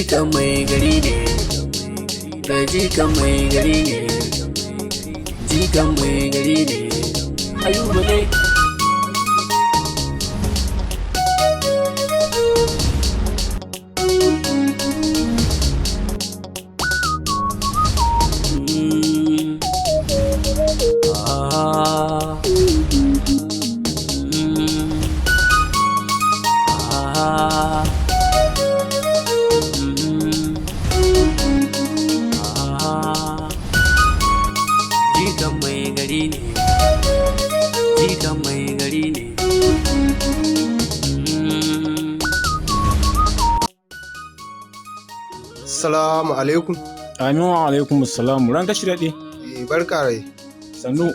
jikan mai gari ne, ga jikan mai gari ne, jikan mai gari ne, Ayuba ne. Jikan mai gari ne, jikan mai gari ne. Assalamu alaikum. Aminu wa alaikum assalam. Ran kashi daɗe. Barka rai. Sannu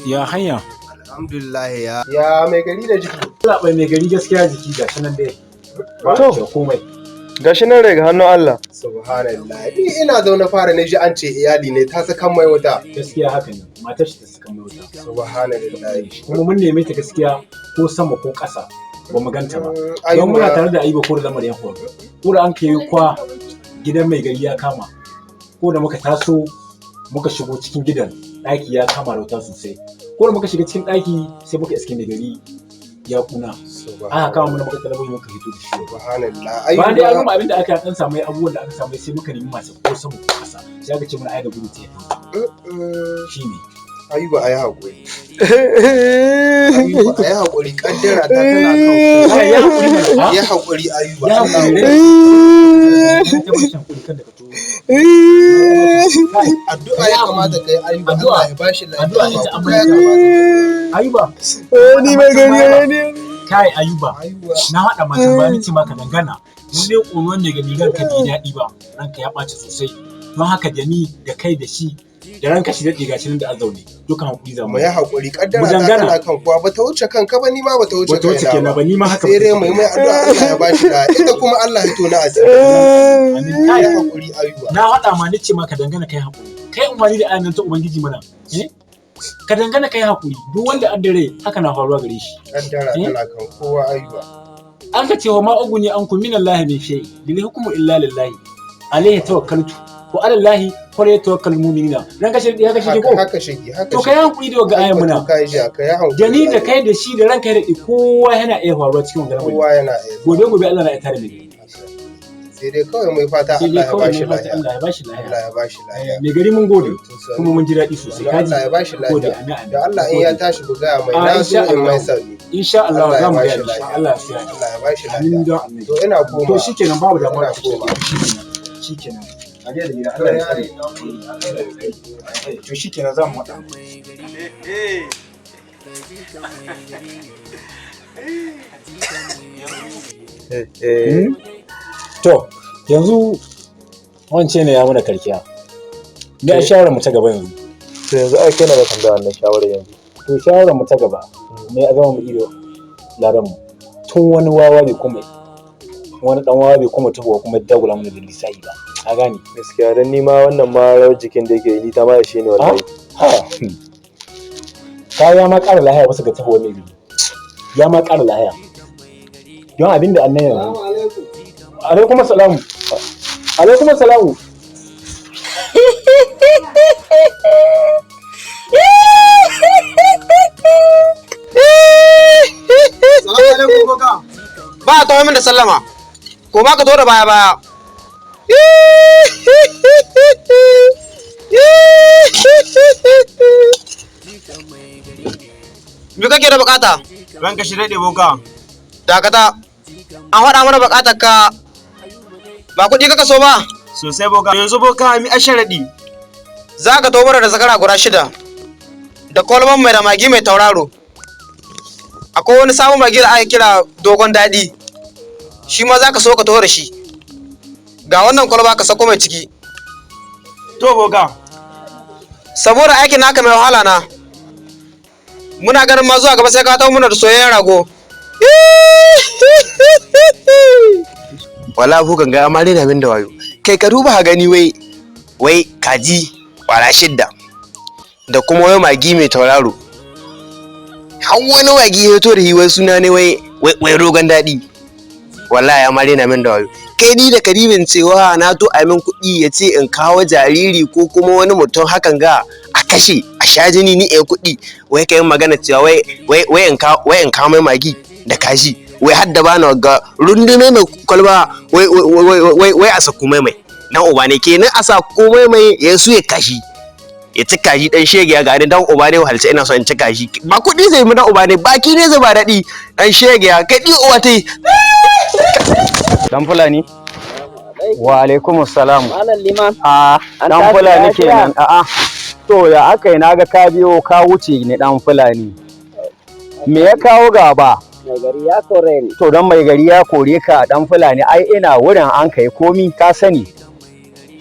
ya hanya. Alhamdulillah ya mai gari da jiki. Labai mai gari gaskiya jiki gashi nan dai. Ba da komai. Gashi nan daga hannun Allah. Subhanallah. Ni ina zaune fara ne ji an ce iyali ne ta saka mai wuta. Gaskiya haka ne. Matar shi ta saka mai wuta. Subhanallah. Kuma mun neme ta gaskiya ko sama ko ƙasa ba mu ganta ba. Don muna tare da Ayuba ko da lamarin ko. Ko da an kai kwa gidan mai gari ya kama. Ko da muka taso muka shigo cikin gidan ɗaki ya kama da wuta sosai. Ko da muka shiga cikin ɗaki sai muka iske mai gari ya kuna. Aka kama mana muka talabijin muka hito da shi. Subhanallah. Ba dai an abin da aka dan samu abubuwan da aka samu sai muka nemi masu ko sama ko kasa. Sai aka ce mana ai da gudu ta shine. Ayuba ayi hakuri. Ayuba ayi hakuri kaddara ta tana kan. Ya hakuri mana. Ya hakuri Ayuba. Ya hakuri. Addu'a ya kamata kai Ayuba. Allah ya bashi lafiya. Addu'a ita amma Ayuba. Ni mai gari ne. Kai Ayuba. Na haɗa mata ba ni ce maka dangana. Mun ne ƙonon ne ga ranka bai daɗi ba. Ranka ya ɓaci sosai. Don haka da ni da kai da shi da ranka shi daɗe gashi nan da azauni. Dukan hakuri za mu. Mu yi hakuri kaddara ta tana kan kuwa ba ta wuce kanka ba ni ma ba ta wuce kaina ba. Ni ma haka. Sai dai mai addu'a Allah ya bashi lafiya. Ita kuma Allah ya tona asiri. Amin. Kai hakuri Ayuba. Na haɗa ma ni ce maka dangana kai hakuri. Kai umarni da ayan ta ubangiji mana. Ka dangana kai hakuri duk wanda an dare haka na faruwa gare shi. Kaddara tana kan kowa Ayuba. An ka cewa ma uguni an kun minallahi min shay bil hukmu illa lillahi alayhi tawakkaltu wa ala allahi falyatawakkalul mu'minina dan kashe ya kashe ko haka shige haka to kai hankuri da ga ayan muna kai hankuri da ni da kai da shi da ranka da kowa yana iya faruwa cikin wannan kowa yana iya gobe Allah na ya tare ni sai dai kawai mai fata Allah ya bashi lafiya. Allah ya bashi lafiya. Allah ya bashi lafiya. Me gari mun gode kuma mun ji daɗi sosai. Allah ya bashi lafiya. Da Allah in ya tashi ku gaya mai na so in mai sauki. Insha Allah za mu ga insha Allah sai Allah ya bashi lafiya. To ina koma. To shikenan babu damuwa shikenan. A da gida Allah ya tsare. To shikenan za mu haɗa. To yanzu wance ne ya muna karkiya. Me a shawara mu ta gaba yanzu? To yanzu ai kana da tambaya wannan shawara yanzu. To shawara mu ta gaba me a zama mu ido laran mu. Tun wani wawa bai kuma wani dan wawa bai kuma tahowa kuma dagula mu da lissafi ba. Ka gane? Gaskiya dan ni ma wannan ma rawar jikin da yake ni ta ma shi ne wallahi. Ka ya ma ƙara lahiya wasu ga tahowa mai gidi. Ya ma ƙara lahiya. Don abinda annan yanzu. Alaikum assalamu. Alaikum assalamu. Salamu alaikum koka. Ba ta min da sallama. Ko ma ka zo da baya baya. Me kake da bukata? Ranka shi dade boka. Dakata. An faɗa mana bukatar ka. Ba kuɗi kaka so ba? Sosai boka. Yanzu boka mi asharadi. Za ka tobara da zakara guda 6. Da kwalban mai da magi mai tauraro. Akwai wani sabon magi da aka kira dogon daɗi. Shi ma za ka so ka taho da shi. Ga wannan kwalba ka sako mai ciki. To boka. Saboda aikin naka mai wahala na. Muna ganin ma zuwa gaba sai ka taho muna da soyayyen rago. Wala ku ganga amare na min da wayo. Kai ka duba ha gani wai kaji kwara 6 da kuma wai magi mai tauraro. Har wani magi ya to da hiwai suna ne wai rogon daɗi. Wallahi amare na min da wayo. kai ni da karibin cewa na to a min kuɗi ya ce in kawo jariri ko kuma wani mutum hakan ga a kashe a sha jini ni in kuɗi wai kai magana cewa wai in kawo mai magi da kashi wai har da bana ga rundume mai kwalba wai a saku mai dan uba ne kenan a saku mai ya su ya kashi ya ci kashi dan shege ya gani dan uba ne wahalce ina so in ci kashi ba kuɗi zai mu dan uba ne baki ne zai ba daɗi dan shege ya kai ɗi uwa ta yi. Dan Fulani? Wa alaikumus salam. Malam Liman. Dan Fulani kenan. To ya aka yi naga ka biyo ka wuce ne dan Fulani. Me ya kawo gaba? Mai gari ya kore ni. To dan mai gari ya kore ka dan Fulani ai ina wurin an kai komi ka sani.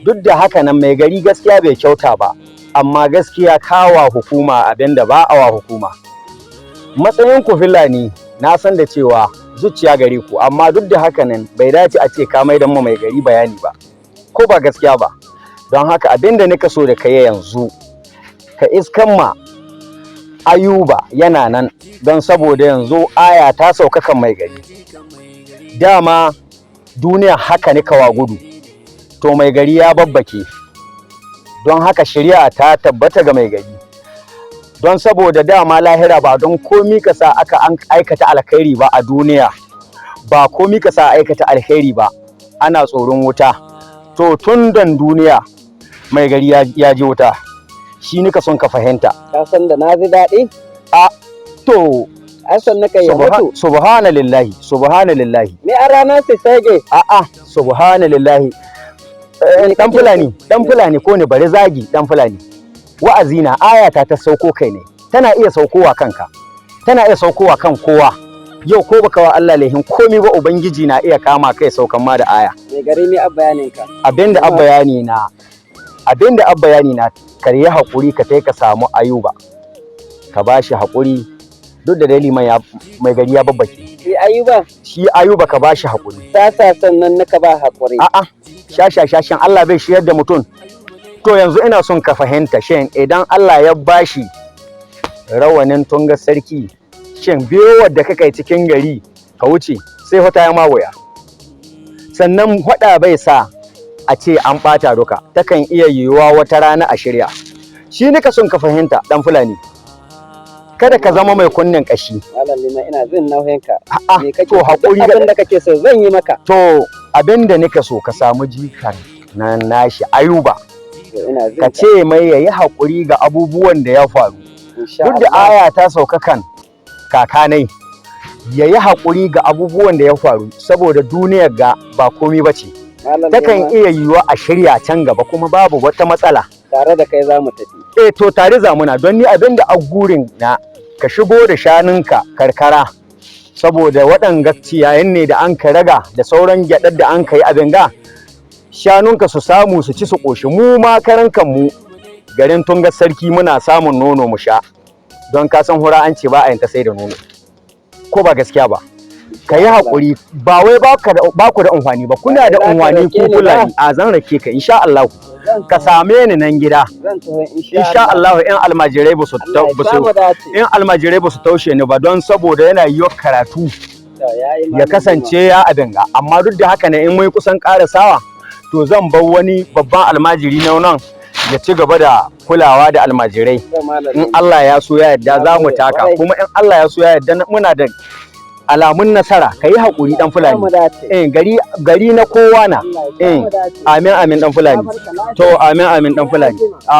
Duk da haka nan mai gari gaskiya bai kyauta ba. Amma gaskiya kawa hukuma abinda ba a wa hukuma. Matsayin ku Fulani na san da cewa zuciya gare ku amma duk da haka nan bai dace a ce ka maidan mu mai gari bayani ba ko ba gaskiya ba don haka abinda nika so da kai yanzu ka iskan ma Ayuba yana nan don saboda yanzu aya ta sauka kan mai gari dama duniya haka nika wa gudu to mai gari ya babbake don haka shari'a ta tabbata ga mai gari don saboda dama lahira ba don komi ka sa aka aikata alkhairi ba a duniya ba komi ka sa aikata alkhairi ba ana tsoron wuta to tun dan duniya mai gari ya ji wuta shi nika son ka fahimta Ka san da na ji daɗi? To Asan naka ya mutu. Subhanallahi. Me a ranar sai sage? Subhanallahi. Dan Fulani ko ne bari zagi dan Fulani. Wa'azi na ayata ta sauko kai ne. Tana iya saukowa kanka. Tana iya saukowa kan kowa. Yau ko baka wa Allah laihin komai ba ubangiji na iya kama kai saukan ma da aya. Me gari me abbayanin ka? Abinda abbayani na kare hakuri ka kai ka samu Ayuba. Ka bashi hakuri duk da dai liman mai gari ya babbake. Shi Ayuba ka bashi hakuri. Sasa sannan naka ba hakuri. Shashan Allah bai shiyar da mutum. To yanzu ina son ka fahimta shin idan Allah ya bashi rawanin tunga sarki shin biyo wadda kakai cikin gari ka wuce sai wata ya mawaya. Sannan hada bai sa a ce an bata duka takan iya yiwuwa wata rana a shirya. Shi nika son ka fahimta dan Fulani. Kada ka zama mai kunnen kashi. Malam ina jin nauyinka. To hakuri abin da kake so zan yi maka. To abinda nika so ka samu jikan nan nashi Ayuba. Ka ce mai yayi hakuri ga abubuwan da ya faru. Duk da aya ta sauka kan kakanai. Yayi hakuri ga abubuwan da ya faru saboda duniyar ga ba komai bace. Takan iya yiwuwa a shirya can gaba kuma babu wata matsala. Tare da kai za mu tafi. To tare zamuna don ni abinda a gurin na ka shigo da shanunka karkara saboda waɗanga ciyayin ne da an ka raga da sauran gyaɗar da an ka yi abin ga shanunka su samu su ci su ƙoshi mu ma karankan mu garin tungar sarki muna samun nono mu sha don ka san hura an ce ba a yin ta sai da nono ko ba gaskiya ba ka yi haƙuri ba wai ba ku da unhwani ba kuna da unhwani ku Fulani a zan rake ka insha Allah ka same ni nan gida insha Allah in almajirai ba su taushe ni ba don saboda yana yi karatu ya kasance ya abin ga amma duk da haka ne in mai kusan karasawa to zan bar wani babban almajiri na nan ya ci gaba da kulawa da almajirai in Allah ya so ya yarda za mu taka kuma in Allah ya so ya yarda muna da alamun nasara ka yi haƙuri ɗan Fulani gari na kowa na amin ɗan Fulani to amin ɗan Fulani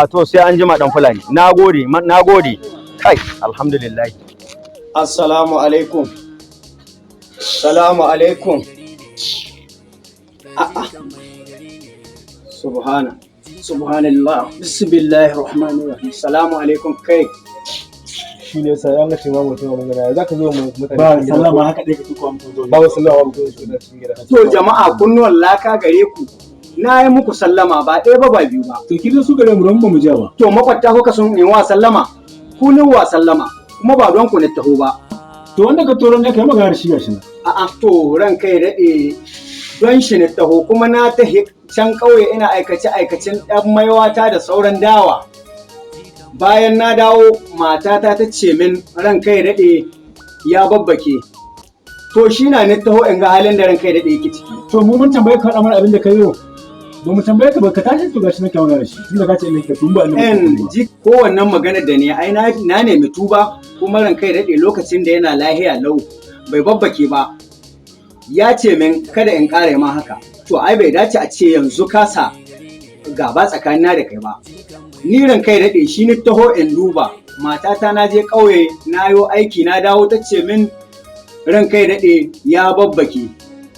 to sai an jima ɗan Fulani na gode kai alhamdulillah. Assalamu alaikum subhanallah bismillahir rahmanir rahim assalamu alaikum kai shi ne sai an ga cewa mutum mun gana zaka zo mu mutane ba sallama haka dai ka tuko mutum ba sallama mutum da cikin gida to jama'a kunnuwan laka gare ku na yi muku sallama ba ɗaya ba biyu ba to kidan su gare mu don ba mu ja ba to makwabta kuka sun yi wa sallama ku ni wa sallama kuma ba don ku ne taho ba to wanda ka toron da kai magana shi gashi na to ran kai daɗe don shi ne taho kuma na ta can ƙauye ina aikacen ɗan maiwata da sauran dawa bayan na dawo matata ta ce min ran kai daɗe ya babbake To shi na ne taho in ga halin da ranka ya daɗe yake ciki. To mu mun tambaye ka faɗa mana abin da ka yi yau. Ba mu tambaye ka ba ka tashi to gashi na kawo da shi. Tunda ka ce ina ka tumba En ji kowannen maganar da ne ai na nemi tuba kuma ranka ya daɗe lokacin da yana lahiya lau bai babbake ba. Ya ce min kada in ƙara ma haka. To ai bai dace a ce yanzu kasa gaba tsakanina da kai ba. Ni ranka ya daɗe shi ni taho in duba. Matata na je ƙauye na yo aiki na dawo ta ce min ranka ya daɗe ya babbake.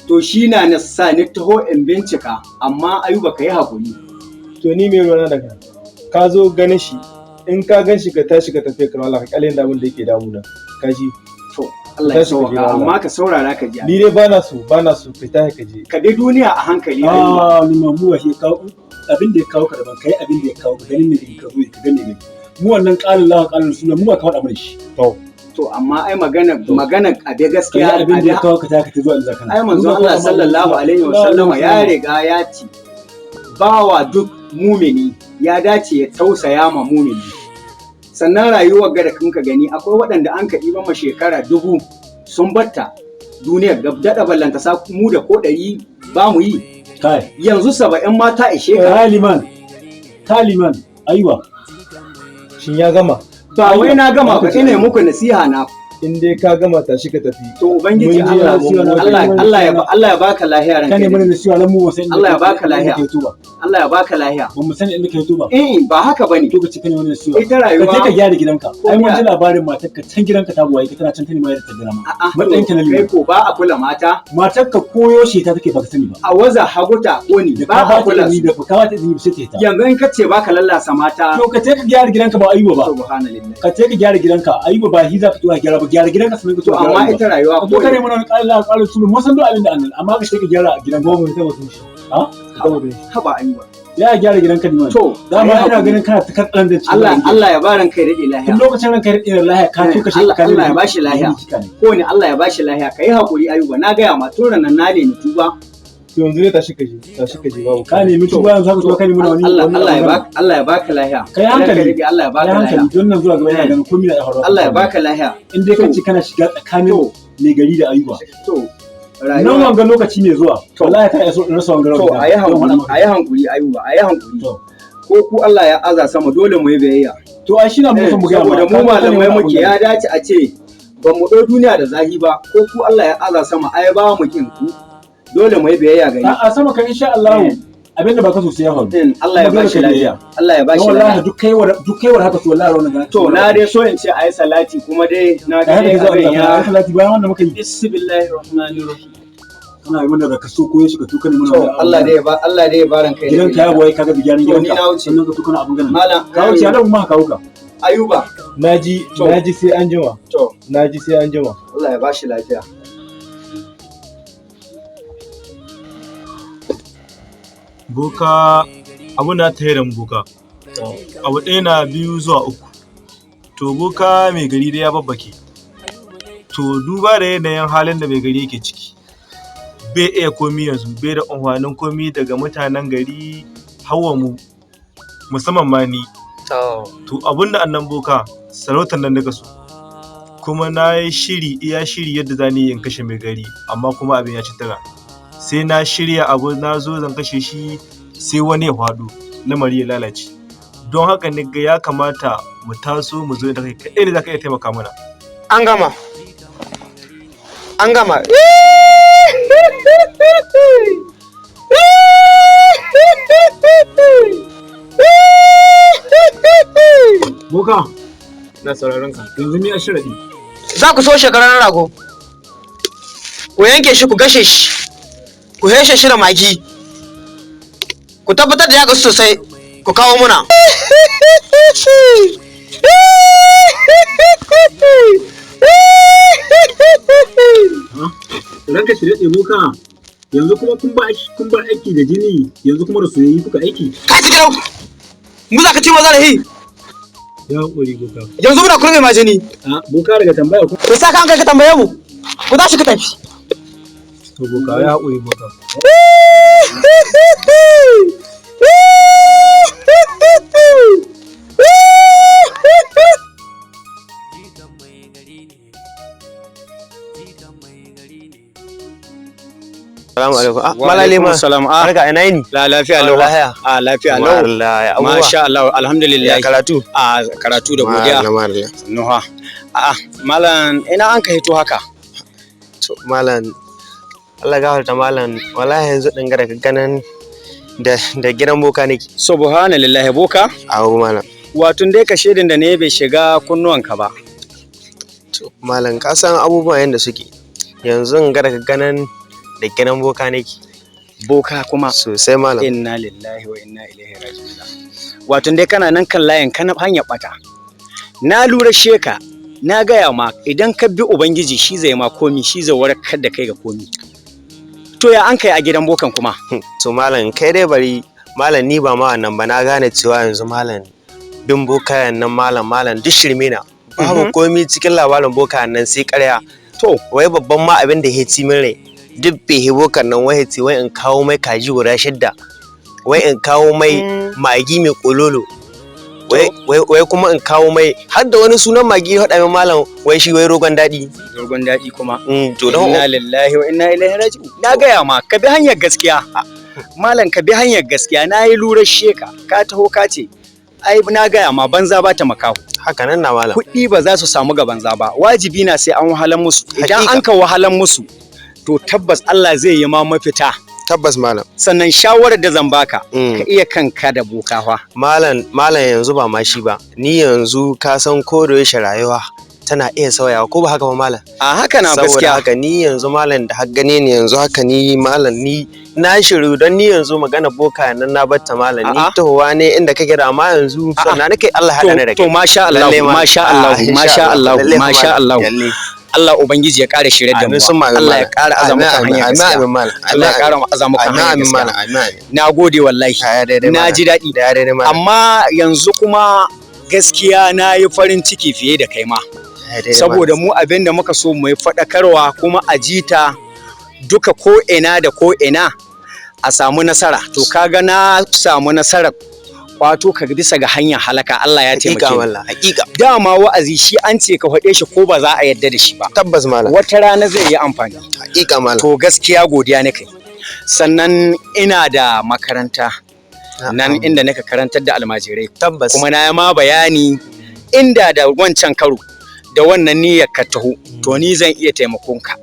To shi na sa ni taho in bincika amma Ayuba ka yi haƙuri. To ni mai ruwana da ka zo ganin shi in ka gan shi ka tashi ka tafi kan Allah ka kyale da abin da yake damuna ka ji. To Allah ya sauka amma ka saurara ka ji. Ni dai bana so ka tashi ka je. Ka bi duniya a hankali. Ni mamu wa shi kawo abin da ya kawo ka daban kai abin da ya kawo ka ganin ne ka zo ka gane ne. Mu wannan ƙalin lawa ƙalin suna mu ba ka faɗa mana shi. To amma ai magana abe gaskiya abin da ya kawo ka ta zuwa inda kana. Ai manzo Allah sallallahu alaihi wasallama ya riga ya ce bawa duk mumini ya dace ya tausaya ma mumini. Sannan rayuwar ga da kanka gani akwai waɗanda an kaɗi ba ma shekara 1000 sun batta duniyar da daɗa ballanta sa mu da ko 100 ba mu yi. Kai yanzu 70 mata ishe ka. Taliman aiwa. Shin ya gama? Ba wai na gama ba ina muku nasiha na. In dai ka gama tashi ka tafi. To ubangiji Allah ya baka lahiya ranka. Kane mana nasiha lamu wasai. Allah ya baka lahiya. Allah ya baka lahiya. Ba mu sani inda kai tuba. Ba haka bane. To kace kane mana nasiha. Ita rayuwa. Ka je ka gyara gidanka. Ai mun ji labarin matarka can gidanka ta buwaye ka tana can tani mai da tabbara ma. Matsayin ka na liman. Kai ko ba a kula mata. Matarka koyo shi ta take baka sani ba. A waza haguta ko ni ba a kula ni da ka wata izini sai ta. Yanzu in kace baka lallasa mata. To ka je ka gyara gidanka ba Ayuba ba. Subhanallahi. Ka je ka gyara gidanka Ayuba ba hiza ka tuwa gyara ba gyara gidanka sanin ka to amma ita rayuwa ko kare mana Allah ƙarin su mun san duk abin da annan amma ka je ka gyara gidan goma ne ta mutum shi haba Ayuba ya gyara gidanka ne to dama ina ganin kana ta kaddan da Allah ya ba ranka da lahiya tun lokacin ranka da lahiya ka tuka shi ka Allah ya bashi lahiya ko ne Allah ya bashi lahiya kai hakuri Ayuba na ga ya ma tun nan na ne tuba to yanzu ne tashi ka je babu ka nemi tuba yanzu haka to kai mun wani Allah ya baka lahiya kai hankali Allah ya baka lahiya don nan zuwa gaba ina ganin komai da haro Allah ya baka lahiya in dai kace kana shiga tsakanin mai gari da Ayuba to nan wanga lokaci ne zuwa wallahi ka yaso in rasa wanga to ayi hankuri Ayuba ayi hankuri ko ku Allah ya aza sama dole mu yi biyayya to ai shi na mu mu ga saboda mu malamai muke ya dace a ce ba mu ɗau duniya da zahi ba ko ku Allah ya aza sama ai ba mu kin ku dole mu yi biyayya gari a sama kan insha Allah abinda ba ka so sai ya faru Allah ya bashi lafiya Allah ya bashi lafiya duk kaiwar haka to wallahi wannan to na dai so in ce ayi salati kuma dai na ga abin ya salati bayan wanda muka yi bismillahir rahmanir rahim kana yi mana da kaso ko shi ka tuka ne mana to Allah dai ya baran kai gidan ka ya boye kaga bigarin gidan ka sannan ka tuka abun ganin malam ka wuce da mu ka wuka Ayuba naji sai an jima naji sai an jima Allah ya bashi lafiya boka abu na ta da boka abu ɗaya na 2 zuwa 3 to boka mai gari da ya babbake to duba da yanayin halin da mai gari yake ciki bai iya komi yanzu bai da amfanin komi daga mutanen gari hawa mu musamman ma ni to abinda annan boka sarautar nan daga so kuma na yi shiri yadda za ni yin kashe mai gari amma kuma abin ya ci tara sai na shirya abu na zo zan kashe shi sai wani ya faɗo lamari ya lalace don haka ne ga ya kamata mu taso mu zo da kai kaɗai ne za ka iya taimaka mana an gama boka na sauraron ka yanzu ni a shiradi za ku so shekarar rago ku yanke shi ku gashe shi ku heshe shi da magi ku tabbatar da ya gasu sosai ku kawo muna ranka shi daɗe boka yanzu kuma kun bar aiki da jini yanzu kuma da soyayyi kuka aiki ka ci garau mu za ka ci maza da hi ya haƙuri boka yanzu muna kurme ma jini boka daga tambaya ku sa ka an kai ka tambaye mu ku za shi ka tafi to boka ya haƙuri boka Jikan mai gari ne Salamu alaikum. Wa Malale alaikum ma. salam. Barka ina yini? Lafiya lau. Lafiya. Lafiya lau. Masha Allah, alhamdulillah. Ya karatu? Karatu da godiya. Nuha. Malam ina an ka hito haka? To malam Allah gafarta malam wallahi yanzu din gara ganan da gidan boka nake. Subhanallahi boka? Awo malam. Wato dai ka shedin da ne bai shiga kunnuwanka ba. To malam ka san abubuwan yanda suke. Yanzu in gara ganan da gidan boka nake. Boka kuma? Sosai malam. Inna lillahi wa inna ilaihi raji'un. Wato dai kana nan kan layin kana hanyar bata. Na lura sheka na gaya ma idan ka bi ubangiji shi zai ma komi shi zai warkar da kai ga komi. To ya an kai a gidan bokan kuma? To malam kai dai bari malam ni ba ma wannan ba na gane cewa yanzu malam bin bokayen nan malam duk shirme na. Babu komi cikin labarin bokayen nan sai ƙarya. To wai babban ma abin da ya ci min rai duk bai bokan nan wai ce wai in kawo mai kaji guda 6 wai in kawo mai magi mai kololo wai kuma in kawo mai har da wani sunan magi ya faɗa min malam wai shi wai rogon daɗi. Rogon daɗi kuma? To don inna lillahi wa inna ilaihi raji'un. Na gaya ma ka bi hanyar gaskiya. Malam ka bi hanyar gaskiya na yi lurar sheka ka taho ka ce ai na gaya ma banza ba ta makaho. Haka nan na malam. Kuɗi ba za su samu ga banza ba wajibi na sai an wahalan musu. Idan an ka wahalan musu to tabbas Allah zai yi ma mafita. Tabbas malam. Sannan shawarar da zan baka ka iya kanka da bokawa. Malam yanzu ba ma shi ba. Ni yanzu ka san ko da yaushe rayuwa tana iya sauyawa ko ba haka ba malam? A haka na gaskiya. Saboda haka ni yanzu malam da har gane ni yanzu haka ni malam ni na shiru don ni yanzu magana boka nan na batta malam ni towa ne inda kake da amma yanzu sannan nake Allah hada ni da kai. To masha Allah masha Allah masha Allah masha Allah. Allah Ubangiji ya ƙara shirye da mu. Allah ya ƙara azama ka hanyar gaskiya. Allah ya ƙara azama ka hanyar gaskiya. Na gode wallahi. Na ji daɗi. Amma yanzu kuma gaskiya na yi farin ciki fiye da kai ma. Saboda mu abin da muka so mu yi faɗakarwa kuma a jita duka ko ina da ko ina a samu nasara. To kaga na samu nasarar kwato ka bisa ga hanyar halaka Allah ya taimake mu. Hakika. Dama wa'azi shi an ce ka faɗe shi ko ba za a yadda da shi ba. Tabbas malam. Wata rana zai yi amfani. Hakika malam. To gaskiya godiya nake. Sannan ina da makaranta nan inda naka karantar da almajirai. Tabbas. Kuma na yi ma bayani inda da wancan karo da wannan niyyar ka taho to ni zan iya taimakon ka.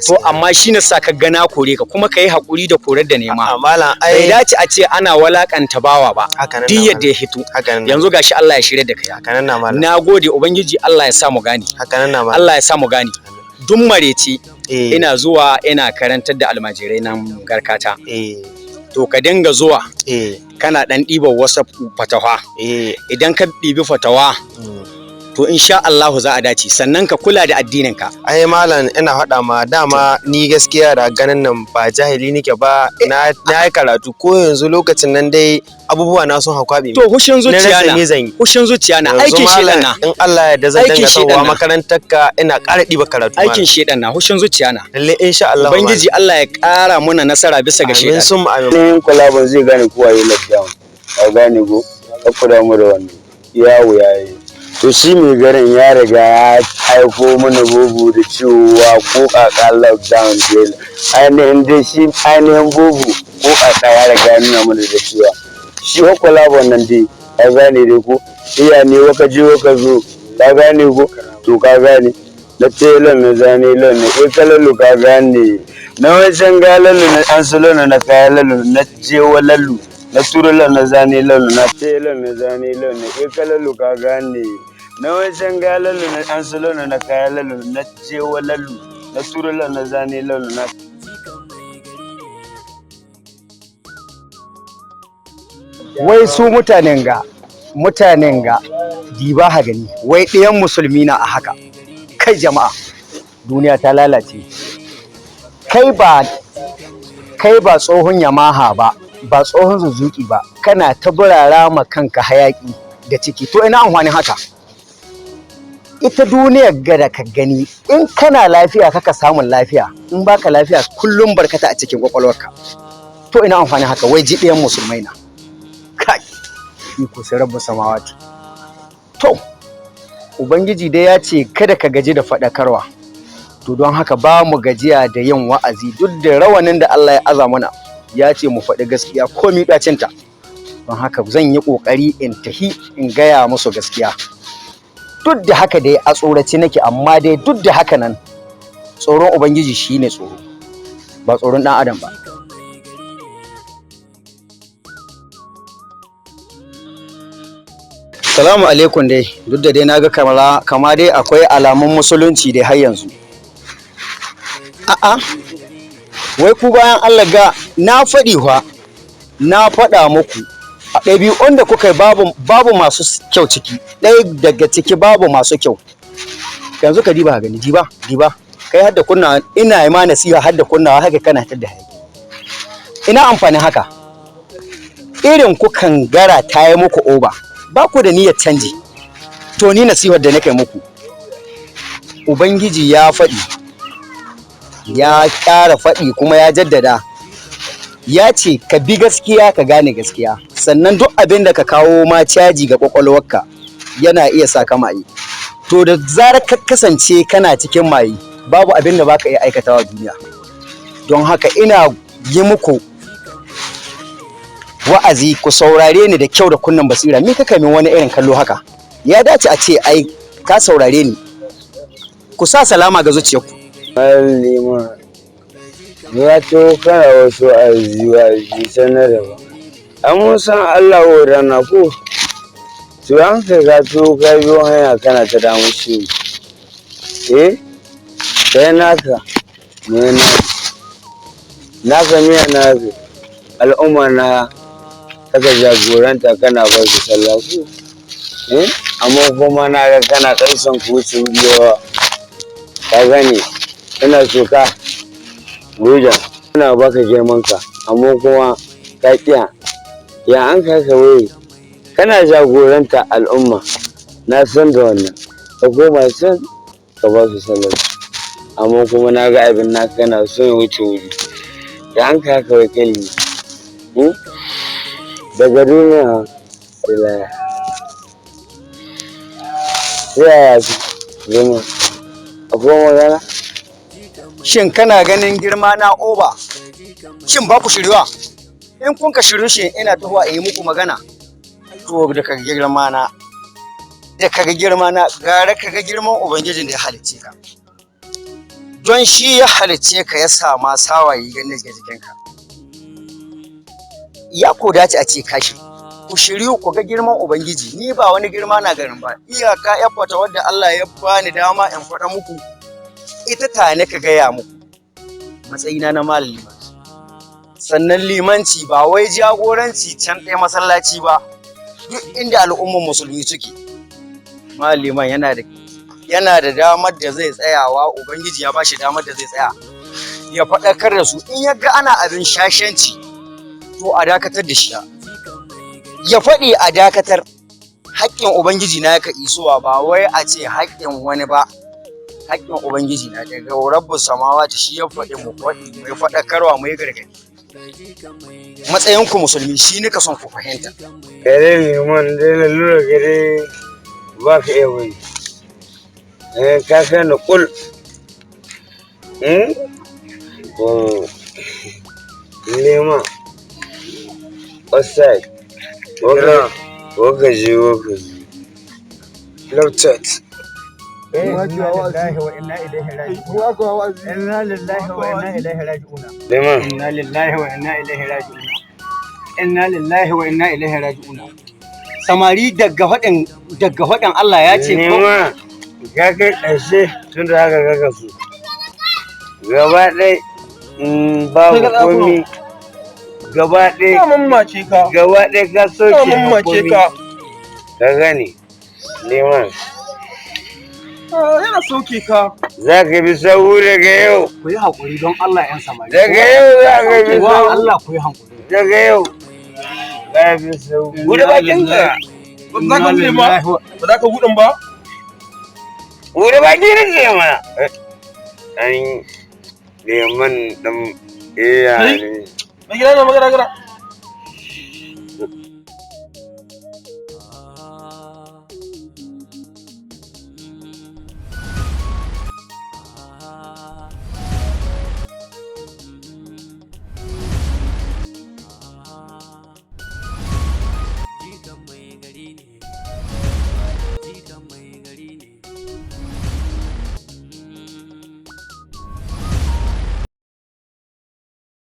To amma shi ne sa ka gana kore ka kuma ka yi haƙuri da korar da nema. Bai dace a ce ana walakanta bawa ba. Duk yadda ya hito. Yanzu gashi Allah ya shirya da kai. Na gode Ubangiji Allah ya sa mu gane. Allah ya sa mu gane. Duk mareci ina zuwa ina karantar da almajirai nan garkata. To ka dinga zuwa kana ɗan ɗiban wasu fatawa. Idan ka ɗibi fatawa to insha Allah za a dace sannan ka kula da addinin ka. Ai malam ina faɗa ma dama ni gaskiya da ganin nan ba jahili nake ba na yi karatu ko yanzu lokacin nan dai abubuwa na sun hakwabi. To hushin zuciya na hushin zuciya na aikin shedan na. In Allah ya da zan dinga tawowa makarantar ka ina ƙara ɗiba karatu. Aikin shedan na hushin zuciya na. Lalle insha Allah. Ubangiji Allah ya ƙara muna nasara bisa ga shedan. Amin sun amin. Ne kwalaban zai gane kowa yi lockdown. Ka gane go ka kula mu da wannan. Yawo yayi. To shi mai garin ya riga ya haifo mana bugu da cewa ko kaka lockdown jail ainihin dai shi ainihin bugu ko kaka ya riga nuna mana da cewa shi hokola wannan dai ka gane dai ko iya ne waka je waka zo ka gane ko to ka gane na telon na zane lon na kalalu ka gane na wancan galalu na an sulo na kaya lalu na jewa lalu na turula na zane lalu na telon na zane lon na kalalu ka gane na wancan ga lalu na an sulo na kaya lalu na jewa lalu na turula na zane lalu na wai su mutanen ga diba ha gani wai ɗayan musulmi na a haka kai jama'a duniya ta lalace kai ba tsohon Yamaha ba tsohon Suzuki ba kana ta burara ma kanka hayaki da ciki to ina amfanin haka ita duniyar gada ka gani in kana lafiya kaka samun lafiya in baka lafiya kullum barkata a cikin kwakwalwarka to ina amfanin haka wai ji ɗayan musulmai na kai iko sai rabbu samawati to ubangiji dai ya ce kada ka gaji da faɗakarwa to don haka ba mu gajiya da yin wa'azi duk da rawanin da Allah ya aza mana ya ce mu faɗi gaskiya komi ɗacinta. Don haka zan yi ƙoƙari in tahi in gaya musu gaskiya. Duk da haka dai a tsorace nake, amma dai duk da haka nan tsoron Ubangiji shi ne tsoro, ba tsoron ɗan adam ba. Salamu alaikum dai, duk da dai na ga kama dai akwai alamun musulunci dai har yanzu. A'a, wai ku bayan Allah ga na faɗa muku a ɗabi'un da kuka yi babu masu kyau ciki, ɗaya daga ciki babu masu kyau. Yanzu ka diba gani, diba, kai hadda kunnawa, ina yi ma nasiha hadda kunnawa haka kana tadda haƙi. Ina amfanin haka, irin kukan gara ta yi muku oba, ba ku da niyyar canji. To ni nasihar da nake muku, Ubangiji ya faɗi, ya ƙara faɗi kuma ya jaddada, ya ce ka bi gaskiya ka gane gaskiya, sannan duk abin da ka kawo ma caji ga ƙwaƙwalwarka yana iya sa ka maye. To da zarar ka kasance kana cikin maye, babu abin da baka iya aikatawa duniya. Don haka ina yi muku wa'azi, ku saurare ni da kyau da kunnan basira. Me kaka min wani irin kallo haka? Ya dace a ce ai ka saurare ni. Ku sa salama ga zuciyarku. Malima, ya to kana wasu wa'azi sanar da ba. An san Allah wa rana ko? To an kai ka to ka biyo hanya kana ta damu shi. Kai naka, me naka miya naka, al'umma na kaka jagoranta kana ba su sallah ku. Amma kuma na ga kana kai son ku wuce biyowa. Ka gane, ina so ka goja, ina baka girman ka, amma kuma ka kiya. Ya an kai ka wai, kana jagoranta al'umma, na san da wannan. Ka koma san ka ba su sallah. Amma kuma na ga abin naka kana so ya wuce wuri. Ya an kai ka wai kai ne. Daga duniya ilaya. Yaya zama? Akwai magana? Shin kana ganin girma na oba? Shin ba ku shirya? In kun ka shiryu shi ina tuhuwa in yi muku magana. To da kaga girma na, gara kaga girman Ubangijin da ya halicce ka. Don shi ya halicce ka ya sama sawaye ganin ga jikinka. Ya ko dace a ce kashi. Ku shiryu ku ga girman Ubangiji, ni ba wani girma na garin ba. Iyaka ya fata wadda Allah ya bani dama in faɗa muku, ita ta ne ka gaya muku. Matsayina na malam limanci. Sannan limanci ba wai jagoranci can ɗaya masallaci ba, duk inda al'ummar musulmi suke. Malam liman yana da damar da zai tsayawa, Ubangiji ya bashi damar da zai tsaya. Ya faɗakar da su, in ya ga ana abin shashanci, to a dakatar da shi. Ya faɗi a dakatar. Haƙƙin Ubangiji na yaka isuwa, ba wai a ce haƙƙin wani ba. Haƙƙin Ubangiji na daga Rabbus samawati, shi ya faɗi mu faɗi, mai faɗakarwa, mai gargaɗi. Matsayinku musulmi shi nika son ku fahimta. Kare liman dai lalura gare ba ka iya wani. Ka kana kul. Liman. Outside. Wakaji. Loctet. Inna lillahi wa inna ilaihi raji'un. Liman. Inna lillahi wa inna ilaihi raji'un. Inna lillahi wa inna ilaihi raji'un. Samari daga faɗin Allah ya ce ko Liman, ka kai ƙarshe tun da haka kaka so. Gaba ɗai babu komi. Gaba ɗaya ka soke komi. Ka gane, Liman. Yana sauke ka. Za ka bi sahu daga yau. ku yi haƙuri don Allah 'yan samari. Daga yau za ka bi sahu. Allah ku yi haƙuri. Daga yau. Za ka bi sahu. Buɗe bakin ka. Ba za ka buɗe ba? Ba za ka buɗe ba? Buɗe bakin ka ce mana. An Liman ɗan iya ne. Mai gida na magana.